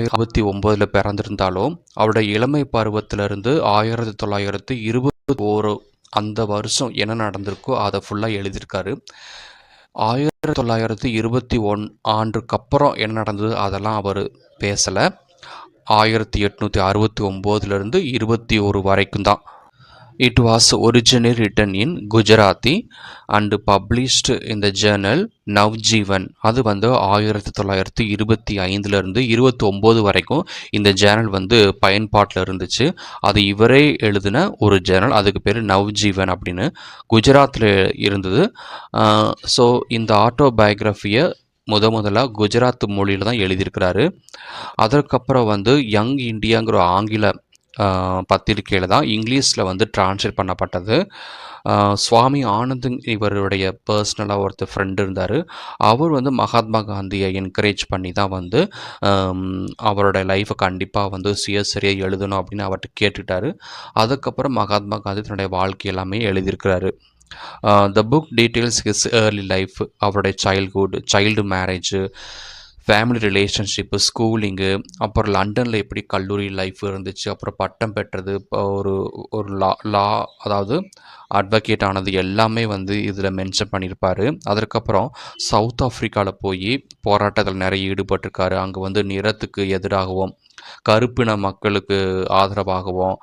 1969 பிறந்திருந்தாலும் அவருடைய இளமை பருவத்திலிருந்து 1921 அந்த வருஷம் என்ன நடந்திருக்கோ அதை ஃபுல்லாக எழுதியிருக்காரு. 1921 ஆண்டுக்கு அப்புறம் என்ன நடந்தது அதெல்லாம் அவர் பேசலை. 1869 21 வரைக்கும் தான். It was originally written in Gujarati and published in the journal Navjeevan. அது 1925 29 வரைக்கும் இந்த ஜேர்னல் பயன்பாட்டில் இருந்துச்சு. அது இவரே எழுதின ஒரு ஜேர்னல். அதுக்கு பேர் நவ்ஜீவன் அப்படின்னு குஜராத்தில் இருந்தது. ஸோ இந்த ஆட்டோபயோகிராஃபியை முதலாக குஜராத் மொழியில் தான் எழுதியிருக்கிறாரு. அதற்கப்புறம் யங் இண்டியாங்கிற ஆங்கில பத்திரிகையில் தான் இங்கிலீஷில் டிரான்ஸ்லேட் பண்ணப்பட்டது. சுவாமி ஆனந்த் இவருடைய பர்சனலாக ஒருத்தர் ஃப்ரெண்டு இருந்தார். அவர் மகாத்மா காந்தியை என்கரேஜ் பண்ணி தான் அவரோட லைஃப்பை கண்டிப்பாக சுயசரியாக எழுதணும் அப்படின்னு அவர்கிட்ட கேட்டுட்டார். அதுக்கப்புறம் மகாத்மா காந்தி தன்னுடைய வாழ்க்கை எல்லாமே எழுதியிருக்கிறாரு. The book details his early life, அவருடைய child marriage, family relationship, schooling, அப்புறம் லண்டனில் எப்படி கல்லூரி லைஃப் இருந்துச்சு, அப்புறம் பட்டம் பெற்றது, ஒரு லா அதாவது அட்வொகேட் ஆனது எல்லாமே இதில் மென்ஷன் பண்ணியிருப்பார். அதற்கப்புறம் சவுத் ஆஃப்ரிக்காவில் போய் போராட்டத்தில் நிறைய ஈடுபட்டிருக்காரு. அங்கே நிறத்துக்கு எதிராகவும் கருப்பின மக்களுக்கு ஆதரவாகவும்,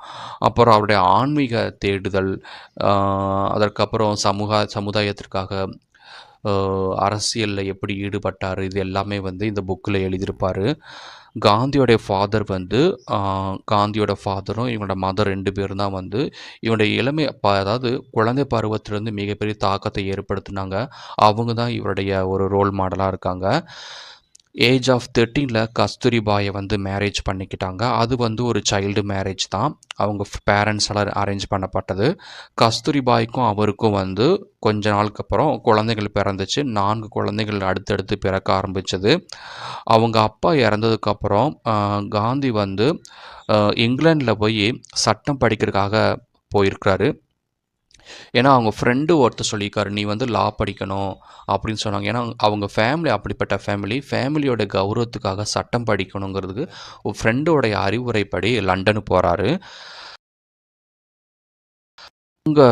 அப்புறம் அவருடைய ஆன்மீக தேடுதல், அதற்கப்புறம் சமுதாயத்திற்காக அரசியலில் எப்படி ஈடுபட்டார், இது எல்லாமே இந்த புக்கில் எழுதியிருப்பார். காந்தியோடைய ஃபாதரும் இவனோட மதர் 2 பேரும் தான் இவனுடைய இளமை அதாவது குழந்தை பருவத்திலேருந்து மிகப்பெரிய தாக்கத்தை ஏற்படுத்தினாங்க. அவங்க தான் இவருடைய ஒரு ரோல் மாடலாக இருக்காங்க. ஏஜ் ஆஃப் 13 கஸ்தூரிபாயை மேரேஜ் பண்ணிக்கிட்டாங்க. அது ஒரு சைல்டு மேரேஜ் தான். அவங்க பேரண்ட்ஸ் எல்லாம் அரேஞ்ச் பண்ணப்பட்டது. கஸ்தூரிபாய்க்கும் அவருக்கும் கொஞ்ச நாளுக்கு அப்புறம் குழந்தைகள் பிறந்துச்சு. 4 குழந்தைகள் அடுத்தடுத்து பிறக்க ஆரம்பிச்சது. அவங்க அப்பா இறந்ததுக்கப்புறம் காந்தி இங்கிலாண்டில் போய் சட்டம் படிக்கிறதுக்காக போயிருக்கிறாரு. ஏன்னா அவங்க ஃப்ரெண்டு ஒருத்தர் சொல்லியிருக்காரு, நீ லா படிக்கணும் அப்படின்னு சொன்னாங்க. ஏன்னா அவங்க ஃபேமிலி அப்படிப்பட்ட ஃபேமிலியோட கௌரவத்துக்காக சட்டம் படிக்கணுங்கிறதுக்கு ஒரு ஃப்ரெண்டோடைய அறிவுரைப்படி லண்டனு போகிறாரு. அவங்க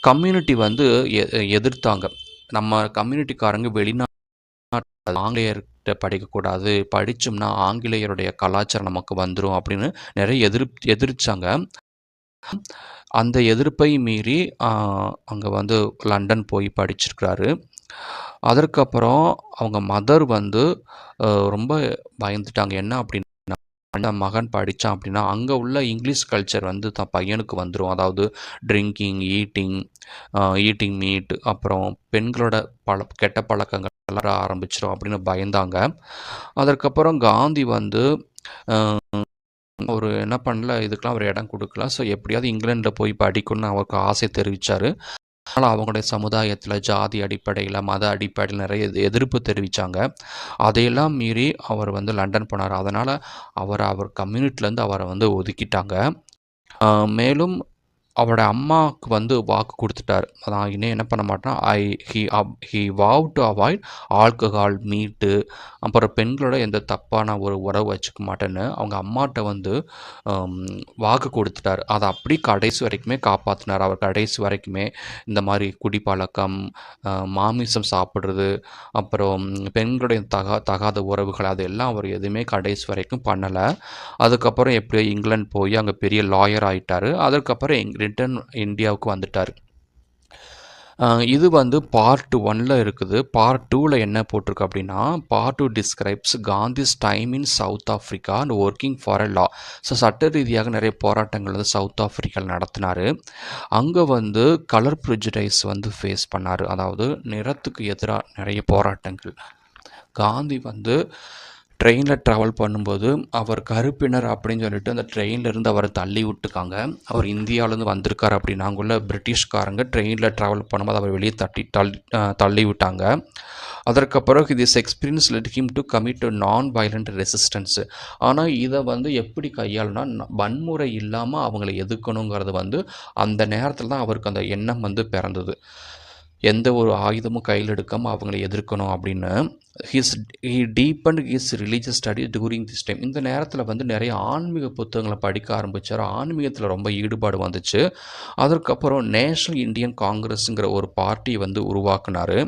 கம்யூனிட்டி எதிர்த்தாங்க. நம்ம கம்யூனிட்டிக்காரங்க வெளிநாட்டு ஆங்கிலேயர்கிட்ட படிக்கக்கூடாது, படித்தோம்னா ஆங்கிலேயருடைய கலாச்சாரம் நமக்கு வந்துடும் அப்படின்னு நிறைய எதிர்த்தாங்க. அந்த எதிர்ப்பை மீறி அங்கே லண்டன் போய் படிச்சிருக்கிறாரு. அதற்கப்புறம் அவங்க மதர் ரொம்ப பயந்துட்டாங்க. என்ன அப்படின்னா, மகன் படித்தான் அப்படின்னா அங்கே உள்ள இங்கிலீஷ் கல்ச்சர் தன் பையனுக்கு வந்துடும். அதாவது ட்ரிங்கிங், ஈட்டிங் மீட், அப்புறம் பெண்களோட கெட்ட பழக்கங்கள் எல்லாம் ஆரம்பிச்சிடும் அப்படின்னு பயந்தாங்க. அதற்கப்புறம் காந்தி அவர் என்ன பண்ணல, இதுக்கெலாம் அவர் இடம் கொடுக்கல. ஸோ எப்படியாவது இங்கிலாண்டில் போய் படிக்கணும்னு அவருக்கு ஆசை தெரிவித்தார். அதனால் அவங்களுடைய சமுதாயத்தில் ஜாதி அடிப்படையில், மத அடிப்படையில் நிறைய எதிர்ப்பு தெரிவித்தாங்க. அதையெல்லாம் மீறி அவர் லண்டன் போனார். அதனால் அவர் கம்யூனிட்டிலேருந்து அவரை ஒதுக்கிட்டாங்க. மேலும் அவரோட அம்மாவுக்கு வாக்கு கொடுத்துட்டார். அதான் இன்னும் என்ன பண்ண மாட்டான், he wow to avoid alcohol, மீட்டு, அப்புறம் பெண்களோட எந்த தப்பான ஒரு உறவு வச்சுக்க மாட்டேன்னு அவங்க அம்மாட்ட வாக்கு கொடுத்துட்டார். அதை அப்படி கடைசி வரைக்குமே காப்பாற்றினார். அவர் கடைசி வரைக்குமே இந்த மாதிரி குடிப்பழக்கம், மாமிசம் சாப்பிட்றது, அப்புறம் பெண்களுடைய தகாத உறவுகள், அதெல்லாம் அவர் எதுவுமே கடைசி வரைக்கும் பண்ணலை. அதுக்கப்புறம் எப்படியோ இங்கிலாந்து போய் அங்கே பெரிய லாயர் ஆகிட்டார். அதுக்கப்புறம் ரிட்டர்ன் இந்தியாவுக்கு வந்துட்டார். இது பார்ட் 1ல் இருக்குது. பார்ட் 2ல் என்ன போட்டிருக்கு அப்படின்னா, part 2 describes Gandhi's time in South Africa and working for a law. So சட்ட ரீதியாக நிறைய போராட்டங்கள் சவுத் ஆஃப்ரிக்காவில் நடத்தினார். அங்கே கலர் ப்ரிஜுடைஸ் ஃபேஸ் பண்ணார். அதாவது நிறத்துக்கு எதிராக நிறைய போராட்டங்கள். காந்தி ட்ரெயினில் ட்ராவல் பண்ணும்போது அவர் கருப்பினர் அப்படின்னு சொல்லிட்டு அந்த ட்ரெயின்லேருந்து அவரை தள்ளி விட்டுருக்காங்க. அவர் இந்தியாவிலேருந்து வந்திருக்கார் அப்படின்னு அங்குள்ள பிரிட்டிஷ்காரங்க ட்ரெயினில் ட்ராவல் பண்ணும்போது அவர் வெளியே தள்ளி விட்டாங்க. அதற்கப்புறம் this experience let him to commit to நான் வயலண்ட் ரெசிஸ்டன்ஸு. ஆனால் இதை எப்படி கையாளுனா, வன்முறை இல்லாமல் அவங்களை எதிர்க்கணுங்கிறது அந்த நேரத்தில் தான் அவருக்கு அந்த எண்ணம் பிறந்தது. எந்த ஒரு ஆயுதமும் கையில் எடுக்காமல் அவங்கள எதிர்க்கணும் அப்படின்னு. He deepened his religious study during this time. இந்த நேரத்தில் வந்து நிறைய ஆன்மீக புத்தகங்களை படிக்க ஆரம்பித்தார். ஆன்மீகத்தில் ரொம்ப ஈடுபாடு வந்துச்சு. அதற்கப்புறம் நேஷ்னல் இந்தியன் காங்கிரஸுங்கிற ஒரு பார்ட்டி வந்து உருவாக்குனார்.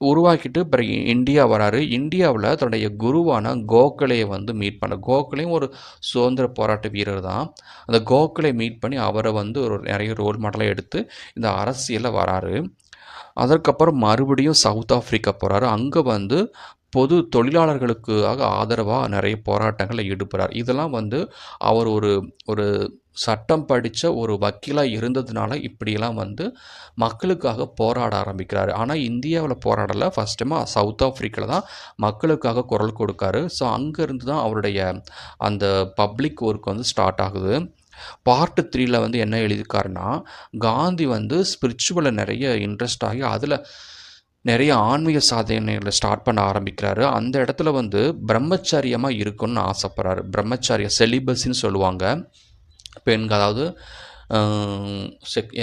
உருவாக்கிட்டு பிறகு இந்தியா வராரு. இந்தியாவில் தன்னுடைய குருவான கோகலேயை வந்து மீட் பண்ண. கோகலேயும் ஒரு சுதந்திர போராட்ட வீரர் தான். அந்த கோகலே மீட் பண்ணி அவரை வந்து ஒரு நிறைய ரோல் மாடலாக எடுத்து இந்த அரசியலில் வராரு. அதற்கப்புறம் மறுபடியும் சவுத் ஆஃப்ரிக்கா போகிறாரு. அங்கே வந்து பொது தொழிலாளர்களுக்காக ஆதரவாக நிறைய போராட்டங்களில் ஈடுபடுறார். இதெல்லாம் வந்து அவர் ஒரு ஒரு சட்டம் படித்த ஒரு வக்கீலாக இருந்ததுனால இப்படியெல்லாம் வந்து மக்களுக்காக போராட ஆரம்பிக்கிறாரு. ஆனால் இந்தியாவில் போராடலை. ஃபஸ்ட் டைமாக சவுத் ஆஃப்ரிக்காவில் தான் மக்களுக்காக குரல் கொடுக்காரு. ஸோ அங்கேருந்து தான் அவருடைய அந்த பப்ளிக் ஒர்க் வந்து ஸ்டார்ட் ஆகுது. பார்ட் 3ல் வந்து என்ன எழுதியிருக்காருன்னா, காந்தி வந்து ஸ்பிரிச்சுவலில் நிறைய இன்ட்ரெஸ்ட் ஆகி அதில் நிறைய ஆன்மீக சாதனைகளை ஸ்டார்ட் பண்ண ஆரம்பிக்கிறாரு. அந்த இடத்துல வந்து பிரம்மச்சரியமாக இருக்கணும்னு ஆசைப்படுறாரு. பிரம்மச்சரிய செலிபஸின்னு சொல்லுவாங்க. பெண்கள் அதாவது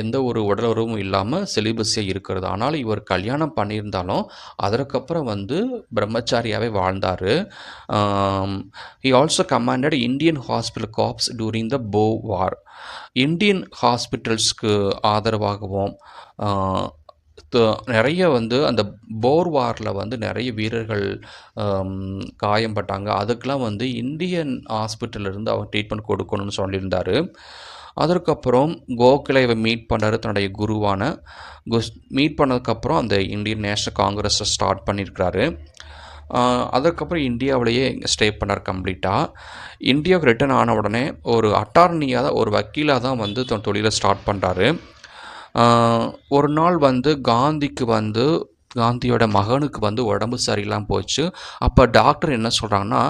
எந்த ஒரு உடலுறவும் இல்லாமல் செலிபஸியாக இருக்கிறது. ஆனால் இவர் கல்யாணம் பண்ணியிருந்தாலும் அதற்கப்புறம் வந்து பிரம்மச்சாரியாகவே வாழ்ந்தார். He also commanded Indian hospital cops during the போ வார். இந்தியன் ஹாஸ்பிட்டல்ஸ்க்கு ஆதரவாகவும் நிறைய வந்து அந்த போர் வாரில் வந்து நிறைய வீரர்கள் காயம்பட்டாங்க. அதுக்கெலாம் வந்து இந்தியன் ஹாஸ்பிட்டலிருந்து அவர் ட்ரீட்மெண்ட் கொடுக்கணும்னு சொல்லியிருந்தார். அதற்கப்புறம் கோகலேவை மீட் பண்ணுறாரு, தன்னுடைய குருவான. மீட் பண்ணதுக்கப்புறம் அந்த இந்தியன் நேஷனல் காங்கிரஸை ஸ்டார்ட் பண்ணியிருக்கிறாரு. அதுக்கப்புறம் இந்தியாவிலேயே ஸ்டே பண்ணார் கம்ப்ளீட்டாக. இந்தியாவுக்கு ரிட்டர்ன் ஆன உடனே ஒரு அட்டார்னியாக தான், ஒரு வக்கீலாக தான் வந்து தன் தொழிலை ஸ்டார்ட் பண்ணுறாரு. ஒரு நாள் வந்து காந்தியோட மகனுக்கு வந்து உடம்பு சரியில்லாமல் போச்சு. அப்போ டாக்டர் என்ன சொல்கிறாங்கன்னா,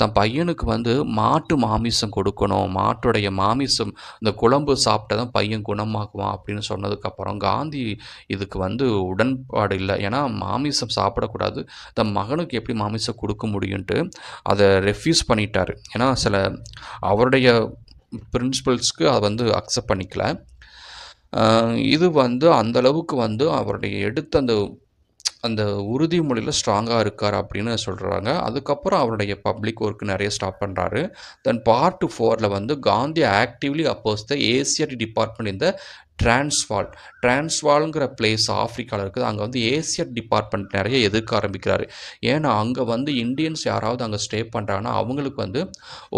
தன் பையனுக்கு வந்து மாட்டு மாமிசம் கொடுக்கணும், மாட்டுடைய மாமிசம் இந்த குழம்பு சாப்பிட்டா தான் பையன் குணமாகுவான் அப்படின்னு சொன்னதுக்கப்புறம் காந்தி இதுக்கு வந்து உடன்பாடு இல்லை. ஏன்னா மாமிசம் சாப்பிடக்கூடாது, தன் மகனுக்கு எப்படி மாமிசம் கொடுக்க முடியும்ன்ட்டு அதை ரெஃப்யூஸ் பண்ணிட்டார். ஏன்னா சில அவருடைய பிரின்சிபல்ஸ்க்கு அதை வந்து அக்செப்ட் பண்ணிக்கல. இது வந்து அந்தளவுக்கு வந்து அவருடைய எடுத்த அந்த உறுதிமொழியில் ஸ்ட்ராங்காக இருக்கார் அப்படின்னு சொல்கிறாங்க. அதுக்கப்புறம் அவருடைய பப்ளிக் ஒர்க் நிறைய ஸ்டார்ட் பண்ணுறாரு. தென் பார்ட் 4ல் வந்து காந்தி ஆக்டிவ்லி அப்போஸ் த ஏசியாட்டிக் டிபார்ட்மெண்ட் இந்த டிரான்ஸ்வால்ங்கிற பிளேஸ் ஆஃப்ரிக்காவில் இருக்குது. அங்கே வந்து ஏசியட் டிபார்ட்மெண்ட் நிறைய எதிர்க்க ஆரம்பிக்கிறாரு. ஏன்னா அங்கே வந்து இந்தியன்ஸ் யாராவது அங்கே ஸ்டே பண்ணுறாங்கன்னா அவங்களுக்கு வந்து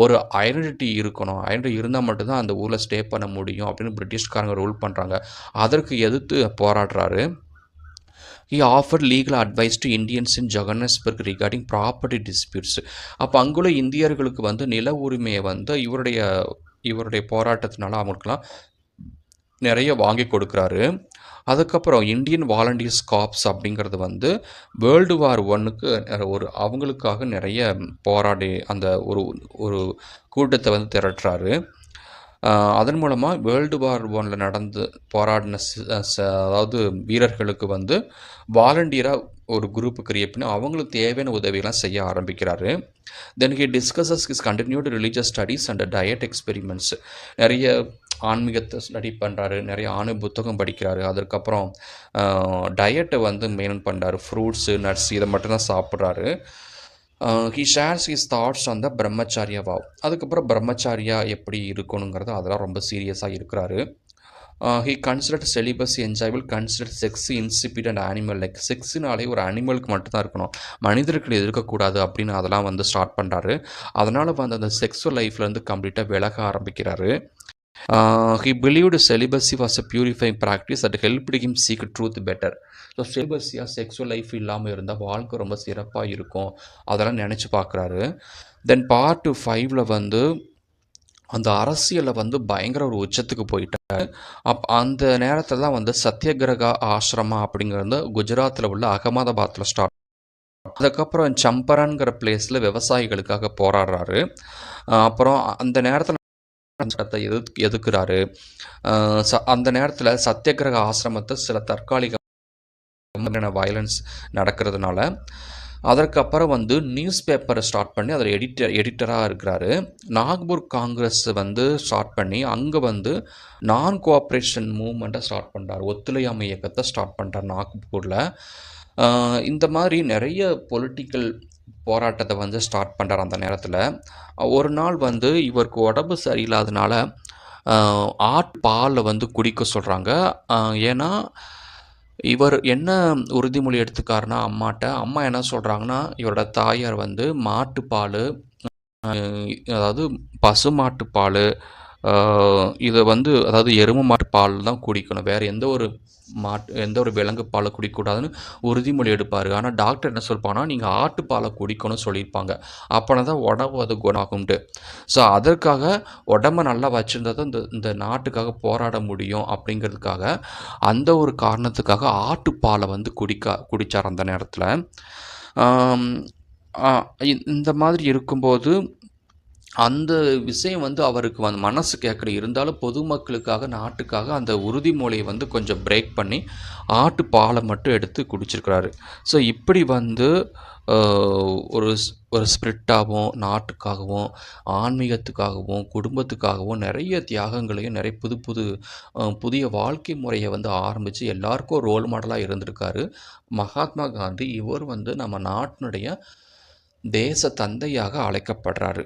ஒரு ஐடென்டிட்டி இருக்கணும். ஐடென்டிட்டி இருந்தால் மட்டும்தான் அந்த ஊரில் ஸ்டே பண்ண முடியும் அப்படின்னு பிரிட்டிஷ்காரங்க ரூல் பண்ணுறாங்க. அதற்கு எதிர்த்து போராடுறாரு. He offered legal advice to Indians in Johannesburg regarding property disputes. அப்போ அங்குள்ள இந்தியர்களுக்கு வந்து நில உரிமையை வந்து இவருடைய போராட்டத்தினால அவங்களுக்குலாம் நிறைய வாங்கி கொடுக்குறாரு. அதுக்கப்புறம் இந்தியன் வாலண்டியர்ஸ் காப்ஸ் அப்படிங்கிறது வந்து வேர்ல்டு வார் 1க்கு அவங்களுக்காக நிறைய போராடி அந்த ஒரு கூட்டத்தை வந்து திரட்டுறாரு. அதன் மூலமாக வேர்ல்டு வார் 1ல் நடந்து போராடின அதாவது வீரர்களுக்கு வந்து வாலண்டியராக ஒரு குரூப்பு கிரியேட் பண்ணி அவங்களுக்கு தேவையான உதவியெல்லாம் செய்ய ஆரம்பிக்கிறாரு. Then he discusses his continued religious studies and diet experiments. நிறைய ஆன்மீகத்தை ஸ்டடி பண்ணுறாரு, நிறைய புத்தகம் படிக்கிறாரு. அதுக்கப்புறம் டயட்டை வந்து மெயின்டைன் பண்ணுறாரு. ஃப்ரூட்ஸு, நட்ஸ் இதை மட்டும்தான் சாப்பிட்றாரு. He shares his thoughts on the brahmacharya vow. அதுக்கப்புறம் பிரம்மச்சாரியா எப்படி இருக்கணுங்கிறது அதெல்லாம் ரொம்ப சீரியஸாக இருக்கிறாரு. He considered celibacy enjoyable, considered sex insipid and animal like. செக்ஸுனாலே ஒரு அனிமலுக்கு மட்டும்தான் இருக்கணும், மனிதர்கள் இருக்கக்கூடாது அப்படின்னு அதெல்லாம் வந்து ஸ்டார்ட் பண்ணுறாரு. அதனால் வந்து அந்த செக்ஸுவல் லைஃப்லேருந்து கம்ப்ளீட்டாக விலக ஆரம்பிக்கிறாரு. He believed celibacy was a purifying practice that helped him seek truth better. So செலிபஸியாக செக்ஸுவல் லைஃப் இல்லாமல் இருந்தால் வாழ்க்கை ரொம்ப சிறப்பாக இருக்கும், அதெல்லாம் நினச்சி பார்க்குறாரு. தென் பார்ட் 5ல் வந்து அந்த அரசியலில் வந்து பயங்கர ஒரு உச்சத்துக்கு போயிட்டார். அந்த நேரத்தில் தான் வந்து சத்யகிரகா ஆசிரமா அப்படிங்கிறது குஜராத்தில் உள்ள அகமதாபாத்தில் ஸ்டார்ட். அதுக்கப்புறம் சம்பரன்கிற பிளேஸில் விவசாயிகளுக்காக போராடுறாரு. அப்புறம் அந்த நேரத்தில் சட்டத்தை எதுக்குறாரு. அந்த நேரத்தில் சத்தியகிரக ஆசிரமத்தை சில தற்காலிக வயலன்ஸ் நடக்கிறதுனால அதற்கப்புறம் வந்து நியூஸ் பேப்பரை ஸ்டார்ட் பண்ணி அதில் எடிட்டராக இருக்கிறாரு. நாக்பூர் காங்கிரஸ் வந்து ஸ்டார்ட் பண்ணி அங்கே வந்து நான் கோஆப்ரேஷன் மூவ்மெண்ட்டை ஸ்டார்ட் பண்ணுறாரு. ஒத்துழையாமை இயக்கத்தை ஸ்டார்ட் பண்ணுறாரு நாக்பூரில். இந்த மாதிரி நிறைய பொலிட்டிக்கல் போராட்டத்தை வந்து ஸ்டார்ட் பண்ணுறார். அந்த நேரத்தில் ஒரு நாள் வந்து இவருக்கு உடம்பு சரியில்லாதனால பாலை வந்து குடிக்க சொல்கிறாங்க. ஏன்னா இவர் என்ன உறுதிமொழி எடுத்துக்காருன்னா அம்மா என்ன சொல்கிறாங்கன்னா, இவரோட தாயார் வந்து மாட்டுப்பால், அதாவது பசுமாட்டு பால், இதை வந்து அதாவது எருமை மாட்டு பால் தான் குடிக்கணும், வேறு எந்த ஒரு விலங்கு பாலை குடிக்கக்கூடாதுன்னு உறுதிமொழி எடுப்பார். ஆனால் டாக்டர் என்ன சொல்லிப்பாங்கன்னா, நீங்கள் ஆட்டுப்பாலை குடிக்கணும்னு சொல்லியிருப்பாங்க. அப்போனா தான் உடம்பு அது குணாகும்ட்டு. ஸோ அதற்காக உடம்பை நல்லா வச்சுருந்தா தான் இந்த நாட்டுக்காக போராட முடியும் அப்படிங்கிறதுக்காக, அந்த ஒரு காரணத்துக்காக ஆட்டுப்பாலை வந்து குடித்தார் அந்த நேரத்தில். இந்த மாதிரி இருக்கும்போது அந்த விஷயம் வந்து அவருக்கு வந்து மனசு கேட்கல. இருந்தாலும் பொதுமக்களுக்காக, நாட்டுக்காக அந்த உறுதிமொழியை வந்து கொஞ்சம் பிரேக் பண்ணி ஆட்டுப்பாலை மட்டும் எடுத்து குடிச்சிருக்கிறாரு. ஸோ இப்படி வந்து ஒரு ஸ்பிரிட்டாகவும், நாட்டுக்காகவும், ஆன்மீகத்துக்காகவும், குடும்பத்துக்காகவும் நிறைய தியாகங்களையும், நிறைய புதிய வாழ்க்கை முறையை வந்து ஆரம்பித்து எல்லாருக்கும் ரோல் மாடலாக இருந்திருக்காரு மகாத்மா காந்தி. இவர் வந்து நம்ம நாட்டினுடைய தேச தந்தையாக அழைக்கப்படுறாரு.